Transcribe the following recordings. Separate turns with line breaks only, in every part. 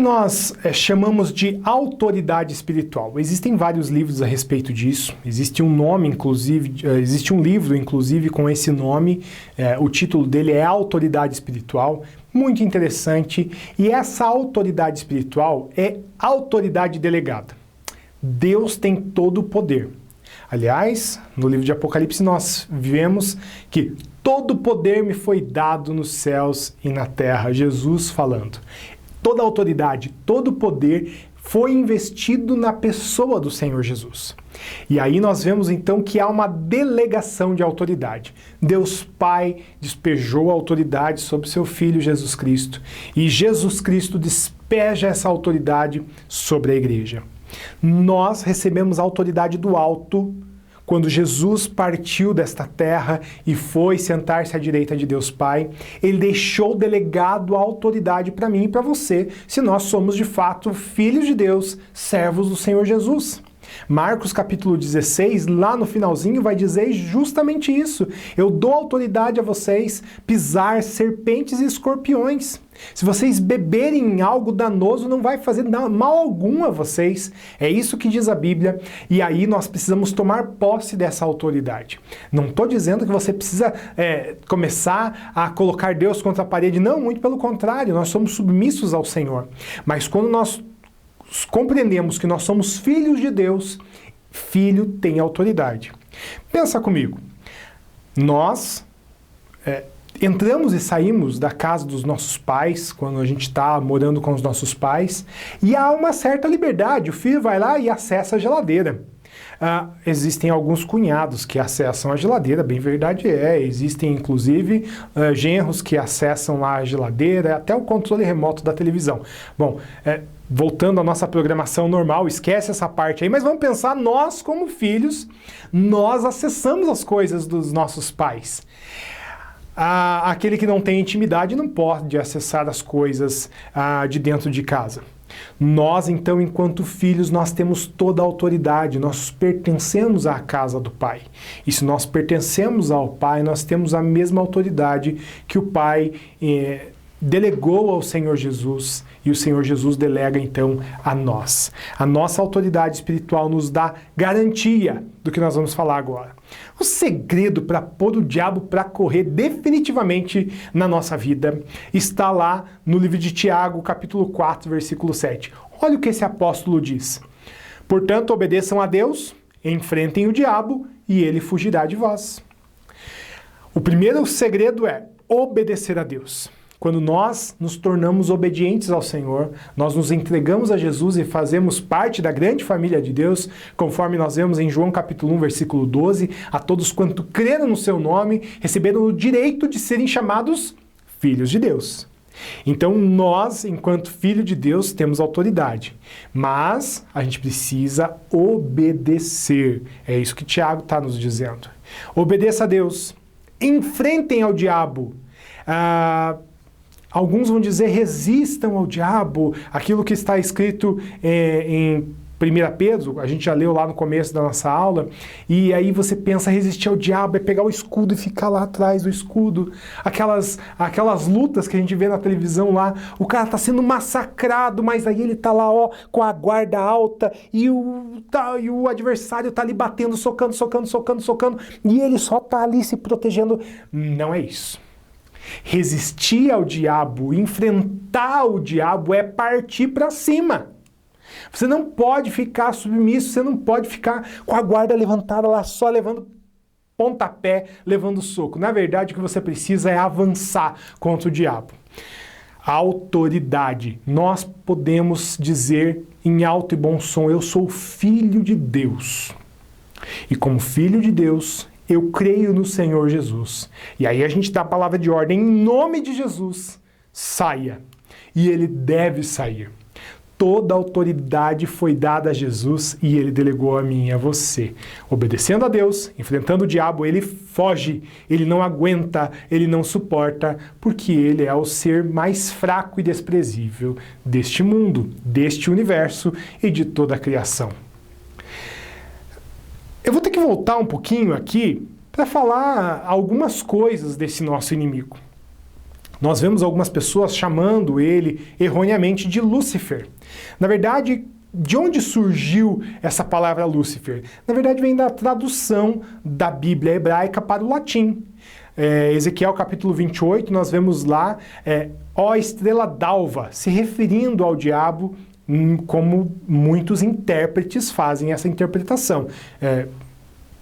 nós chamamos de autoridade espiritual? Existem vários livros a respeito disso. Existe um nome, inclusive, existe um livro, inclusive, com esse nome. O título dele é Autoridade Espiritual. Muito interessante. E essa autoridade espiritual é autoridade delegada. Deus tem todo o poder. Aliás, no livro de Apocalipse nós vemos que todo o poder me foi dado nos céus e na terra. Jesus falando. Toda a autoridade, todo o poder foi investido na pessoa do Senhor Jesus. E aí nós vemos então que há uma delegação de autoridade. Deus Pai despejou a autoridade sobre seu Filho Jesus Cristo. E Jesus Cristo despeja essa autoridade sobre a igreja. Nós recebemos a autoridade do alto quando Jesus partiu desta terra e foi sentar-se à direita de Deus Pai. Ele deixou delegado a autoridade para mim e para você, se nós somos de fato filhos de Deus, servos do Senhor Jesus. Marcos capítulo 16, lá no finalzinho, vai dizer justamente isso. Eu dou autoridade a vocês pisar serpentes e escorpiões. Se vocês beberem algo danoso, não vai fazer mal algum a vocês. É isso que diz a Bíblia. E aí nós precisamos tomar posse dessa autoridade. Não estou dizendo que você precisa começar a colocar Deus contra a parede. Não, muito pelo contrário. Nós somos submissos ao Senhor. Mas quando nós compreendemos que nós somos filhos de Deus, filho tem autoridade. Pensa comigo. Nós entramos e saímos da casa dos nossos pais, quando a gente está morando com os nossos pais, e há uma certa liberdade. O filho vai lá e acessa a geladeira. Existem alguns cunhados que acessam a geladeira, bem verdade é. Existem, inclusive, genros que acessam lá a geladeira, até o controle remoto da televisão. Bom, voltando à nossa programação normal, esquece essa parte aí, mas vamos pensar, nós como filhos, nós acessamos as coisas dos nossos pais. Aquele que não tem intimidade não pode acessar as coisas de dentro de casa. Nós, então, enquanto filhos, nós temos toda a autoridade, nós pertencemos à casa do Pai. E se nós pertencemos ao Pai, nós temos a mesma autoridade que o Pai delegou ao Senhor Jesus, e o Senhor Jesus delega então a nós. A nossa autoridade espiritual nos dá garantia do que nós vamos falar agora. O segredo para pôr o diabo para correr definitivamente na nossa vida está lá no livro de Tiago, capítulo 4, versículo 7. Olha o que esse apóstolo diz. Portanto, obedeçam a Deus, enfrentem o diabo e ele fugirá de vós. O primeiro segredo é obedecer a Deus. Quando nós nos tornamos obedientes ao Senhor, nós nos entregamos a Jesus e fazemos parte da grande família de Deus, conforme nós vemos em João capítulo 1, versículo 12, a todos quanto creram no seu nome, receberam o direito de serem chamados filhos de Deus. Então nós, enquanto filho de Deus, temos autoridade, mas a gente precisa obedecer. É isso que Tiago está nos dizendo. Obedeça a Deus, enfrentem ao diabo. Alguns vão dizer, resistam ao diabo, aquilo que está escrito em 1 Pedro, a gente já leu lá no começo da nossa aula, e aí você pensa, resistir ao diabo é pegar o escudo e ficar lá atrás do escudo. Aquelas lutas que a gente vê na televisão lá, o cara está sendo massacrado, mas aí ele está lá com a guarda alta, e o adversário está ali batendo, socando, e ele só está ali se protegendo. Não é isso. Resistir ao diabo, enfrentar o diabo é partir para cima. Você não pode ficar submisso, você não pode ficar com a guarda levantada lá, só levando pontapé, levando soco. Na verdade, o que você precisa é avançar contra o diabo. A autoridade. Nós podemos dizer em alto e bom som, eu sou filho de Deus. E como filho de Deus, eu creio no Senhor Jesus. E aí a gente dá a palavra de ordem, em nome de Jesus, saia. E ele deve sair. Toda a autoridade foi dada a Jesus e ele delegou a mim e a você. Obedecendo a Deus, enfrentando o diabo, ele foge, ele não aguenta, ele não suporta, porque ele é o ser mais fraco e desprezível deste mundo, deste universo e de toda a criação. Eu vou ter que voltar um pouquinho aqui para falar algumas coisas desse nosso inimigo. Nós vemos algumas pessoas chamando ele erroneamente de Lúcifer. Na verdade, de onde surgiu essa palavra Lúcifer? Na verdade, vem da tradução da Bíblia hebraica para o latim. Ezequiel capítulo 28, nós vemos lá, ó estrela d'alva, se referindo ao diabo, como muitos intérpretes fazem essa interpretação.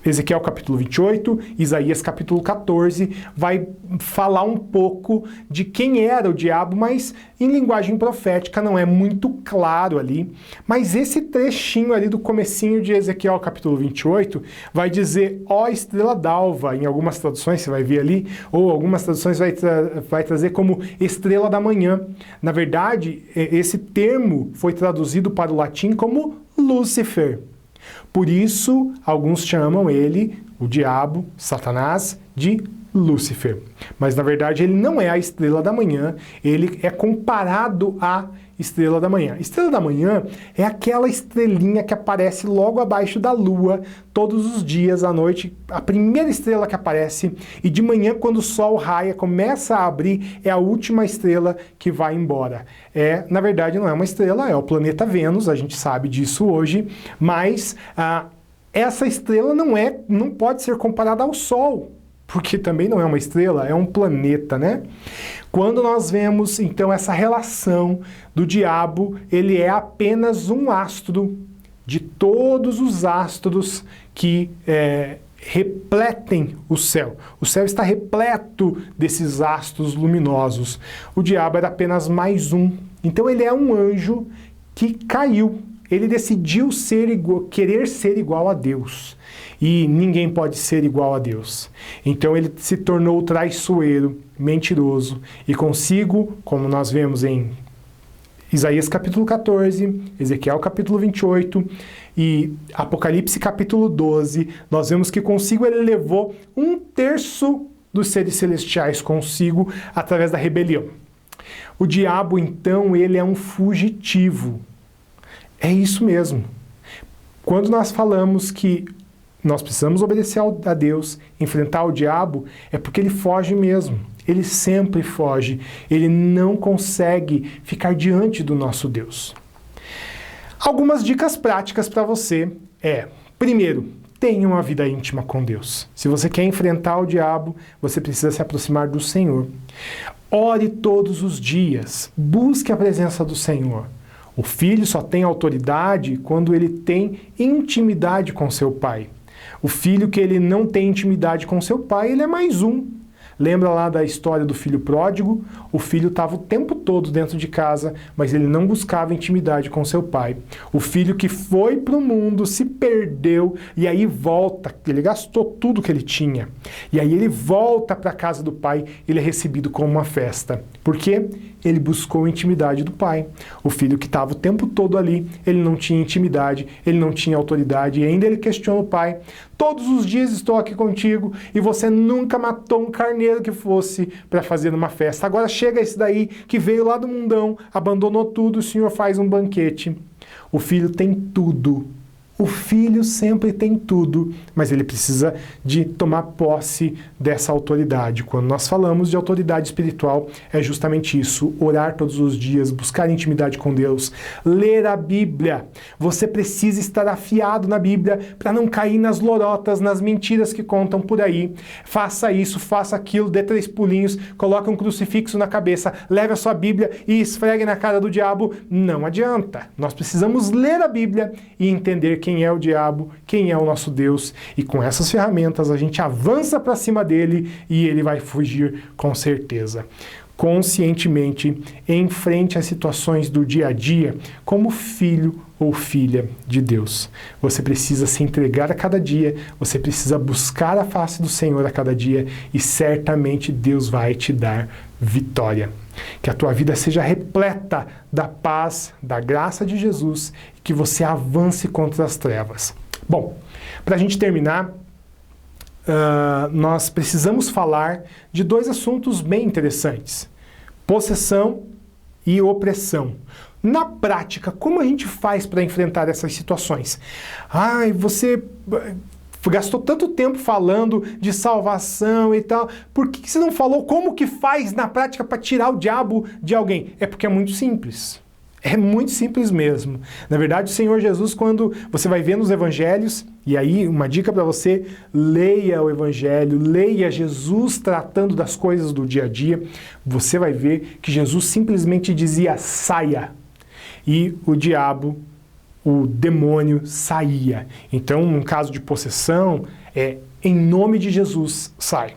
Ezequiel capítulo 28, Isaías capítulo 14, vai falar um pouco de quem era o diabo, mas em linguagem profética não é muito claro ali. Mas esse trechinho ali do comecinho de Ezequiel capítulo 28 vai dizer, ó estrela d'alva, em algumas traduções você vai ver ali, ou algumas traduções vai trazer como estrela da manhã. Na verdade, esse termo foi traduzido para o latim como Lúcifer. Por isso, alguns chamam ele, o diabo, Satanás, de Lúcifer. Mas, na verdade, ele não é a estrela da manhã, ele é comparado à estrela da manhã. Estrela da manhã é aquela estrelinha que aparece logo abaixo da lua, todos os dias à noite, a primeira estrela que aparece, e de manhã, quando o sol raia, começa a abrir, é a última estrela que vai embora. Na verdade, não é uma estrela, é o planeta Vênus, a gente sabe disso hoje, mas essa estrela não pode ser comparada ao Sol, porque também não é uma estrela, é um planeta, né? Quando nós vemos, então, essa relação do diabo, ele é apenas um astro de todos os astros que repletem o céu. O céu está repleto desses astros luminosos. O diabo era apenas mais um. Então ele é um anjo que caiu. Ele decidiu querer ser igual a Deus. E ninguém pode ser igual a Deus. Então ele se tornou traiçoeiro, mentiroso. E consigo, como nós vemos em Isaías capítulo 14, Ezequiel capítulo 28 e Apocalipse capítulo 12, nós vemos que consigo ele levou 1/3 dos seres celestiais consigo através da rebelião. O diabo, então, ele é um fugitivo. É isso mesmo. Quando nós falamos que nós precisamos obedecer a Deus, enfrentar o diabo, é porque ele foge mesmo. Ele sempre foge. Ele não consegue ficar diante do nosso Deus. Algumas dicas práticas para você primeiro, tenha uma vida íntima com Deus. Se você quer enfrentar o diabo, você precisa se aproximar do Senhor. Ore todos os dias. Busque a presença do Senhor. O filho só tem autoridade quando ele tem intimidade com seu pai. O filho que ele não tem intimidade com seu pai, ele é mais um. Lembra lá da história do filho pródigo? O filho estava o tempo todo dentro de casa, mas ele não buscava intimidade com seu pai. O filho que foi para o mundo, se perdeu e aí volta, ele gastou tudo que ele tinha. E aí ele volta para a casa do pai, ele é recebido como uma festa. Por quê? Ele buscou a intimidade do pai. O filho que estava o tempo todo ali, ele não tinha intimidade, ele não tinha autoridade, e ainda ele questiona o pai. Todos os dias estou aqui contigo e você nunca matou um carneiro que fosse para fazer uma festa. Agora chega esse daí que veio lá do mundão, abandonou tudo, o Senhor faz um banquete. O filho tem tudo. O filho sempre tem tudo, mas ele precisa de tomar posse dessa autoridade. Quando nós falamos de autoridade espiritual, é justamente isso: orar todos os dias, buscar intimidade com Deus, ler a Bíblia. Você precisa estar afiado na Bíblia para não cair nas lorotas, nas mentiras que contam por aí. Faça isso, faça aquilo, dê 3 pulinhos, coloque um crucifixo na cabeça, leve a sua Bíblia e esfregue na cara do diabo. Não adianta. Nós precisamos ler a Bíblia e entender quem é o diabo, quem é o nosso Deus, e com essas ferramentas a gente avança para cima dele e ele vai fugir com certeza. Conscientemente, enfrente as situações do dia a dia como filho ou filha de Deus. Você precisa se entregar a cada dia, você precisa buscar a face do Senhor a cada dia e certamente Deus vai te dar vitória. Que a tua vida seja repleta da paz, da graça de Jesus e que você avance contra as trevas. Bom, para a gente terminar, nós precisamos falar de 2 assuntos bem interessantes: possessão e opressão. Na prática, como a gente faz para enfrentar essas situações? Você Gastou tanto tempo falando de salvação e tal, por que você não falou como que faz na prática para tirar o diabo de alguém? É porque é muito simples. É muito simples mesmo. Na verdade, o Senhor Jesus, quando você vai ver nos evangelhos, e aí uma dica para você, leia o evangelho, leia Jesus tratando das coisas do dia a dia, você vai ver que Jesus simplesmente dizia, saia. E o diabo, o demônio, saía. Então, num caso de possessão, em nome de Jesus, sai.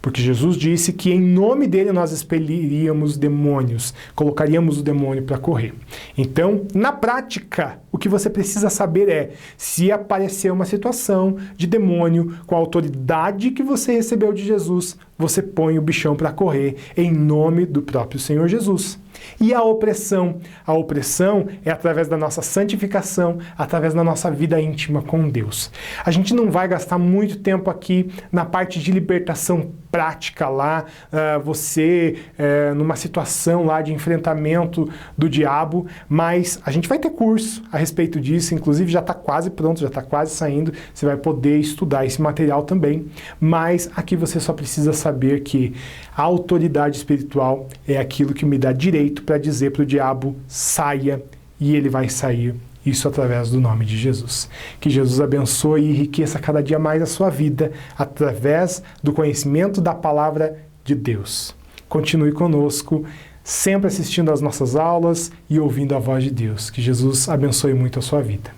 Porque Jesus disse que em nome dele nós expeliríamos demônios, colocaríamos o demônio para correr. Então, na prática, o que você precisa saber é, se aparecer uma situação de demônio com a autoridade que você recebeu de Jesus, você põe o bichão para correr em nome do próprio Senhor Jesus. E a opressão? A opressão é através da nossa santificação, através da nossa vida íntima com Deus. A gente não vai gastar muito tempo aqui na parte de libertação prática lá, numa situação lá de enfrentamento do diabo, mas a gente vai ter curso a respeito disso, inclusive já está quase pronto, já está quase saindo, você vai poder estudar esse material também, mas aqui você só precisa saber que a autoridade espiritual é aquilo que me dá direito para dizer para o diabo, saia, e ele vai sair. Isso através do nome de Jesus. Que Jesus abençoe e enriqueça cada dia mais a sua vida através do conhecimento da palavra de Deus. Continue conosco, sempre assistindo às nossas aulas e ouvindo a voz de Deus. Que Jesus abençoe muito a sua vida.